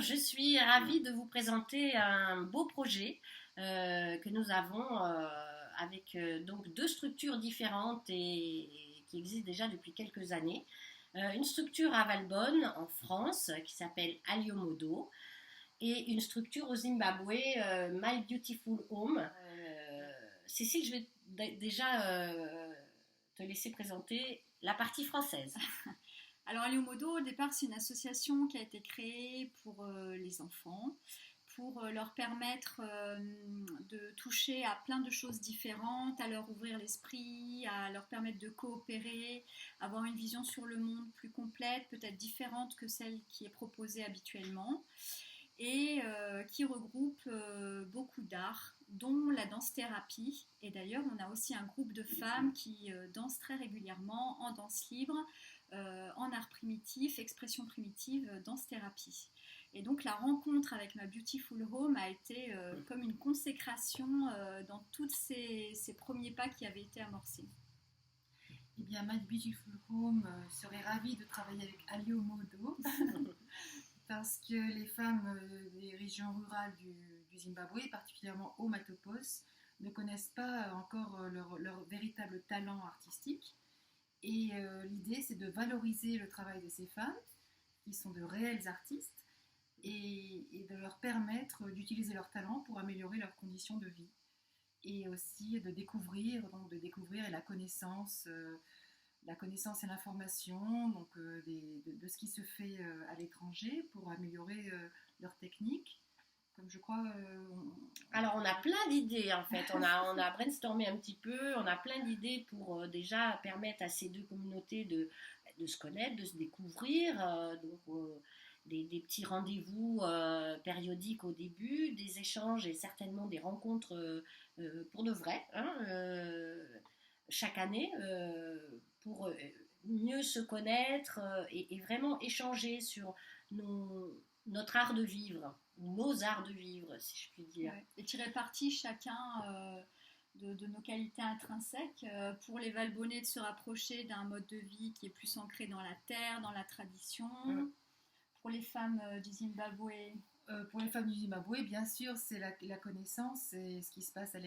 je suis ravie de vous présenter un beau projet que nous avons avec donc deux structures différentes et qui existent déjà depuis quelques années. Une structure à Valbonne en France qui s'appelle Aliomodo et une structure au Zimbabwe, My Beautiful Home. Cécile, je vais déjà te laisser présenter la partie française. Alors Aliomodo, au départ, c'est une association qui a été créée pour les enfants, pour leur permettre de toucher à plein de choses différentes, à leur ouvrir l'esprit, à leur permettre de coopérer, avoir une vision sur le monde plus complète, peut-être différente que celle qui est proposée habituellement, et qui regroupe beaucoup d'arts, dont la danse-thérapie. Et d'ailleurs, on a aussi un groupe de femmes qui dansent très régulièrement en danse libre, en art primitif, expression primitive, danse-thérapie. Et donc la rencontre avec ma Beautiful Home a été comme une consécration dans tous ces premiers pas qui avaient été amorcés. Eh bien, My Beautiful Home serait ravie de travailler avec Aliomodo parce que les femmes des régions rurales du Zimbabwe, particulièrement au Matopos, ne connaissent pas encore leur véritable talent artistique. Et l'idée, c'est de valoriser le travail de ces femmes, qui sont de réels artistes, et de leur permettre d'utiliser leur talent pour améliorer leurs conditions de vie. Et aussi de découvrir la connaissance et l'information de ce qui se fait à l'étranger pour améliorer leur technique. Comme je crois... Alors, on a plein d'idées, en fait. On a brainstormé un petit peu. On a plein d'idées pour déjà permettre à ces deux communautés de se connaître, de se découvrir. Des petits rendez-vous périodiques au début, des échanges et certainement des rencontres pour de vrai, chaque année, pour mieux se connaître et vraiment échanger sur notre art de vivre, nos arts de vivre, si je puis dire. Ouais. Et tirer parti chacun de nos qualités intrinsèques pour les Valbonnais de se rapprocher d'un mode de vie qui est plus ancré dans la terre, dans la tradition. Pour les femmes du Zimbabwe. Pour les femmes du Zimbabwe, bien sûr, c'est la connaissance, c'est ce qui se passe à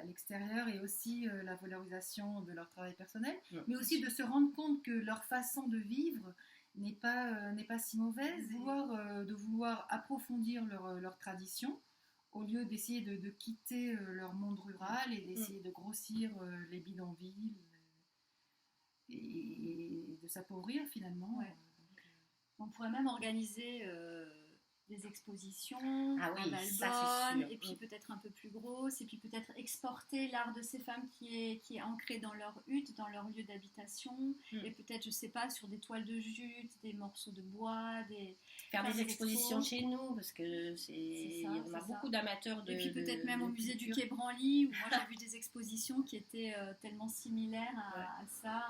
l'extérieur et aussi la valorisation de leur travail personnel, mais aussi de se rendre compte que leur façon de vivre n'est pas si mauvaise, de vouloir approfondir leur tradition au lieu d'essayer de quitter leur monde rural et d'essayer de grossir les bidonvilles et de s'appauvrir finalement. Ouais. On pourrait même organiser des expositions à Valbonne, et puis peut-être un peu plus grosses, et puis peut-être exporter l'art de ces femmes qui est ancré dans leur hutte, dans leur lieu d'habitation, et peut-être, je sais pas, sur des toiles de jute, des morceaux de bois, faire des expositions chez nous, parce que on a beaucoup d'amateurs de. Et puis peut-être même au musée du Quai Branly, où moi j'ai vu des expositions qui étaient tellement similaires à ça,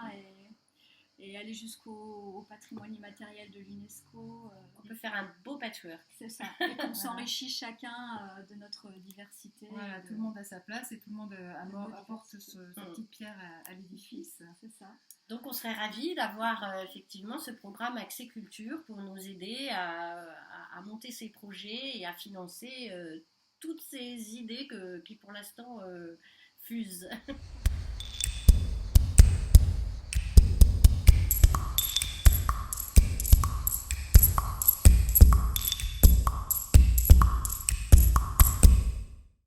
et aller jusqu'au patrimoine immatériel de l'UNESCO. On peut faire un beau patchwork. C'est ça, et qu'on s'enrichit chacun de notre diversité. Voilà, tout le monde a sa place et tout le monde apporte sa petite pierre à l'édifice. C'est ça. Donc on serait ravis d'avoir effectivement ce programme Accès Culture pour nous aider à monter ces projets et à financer toutes ces idées qui pour l'instant fusent.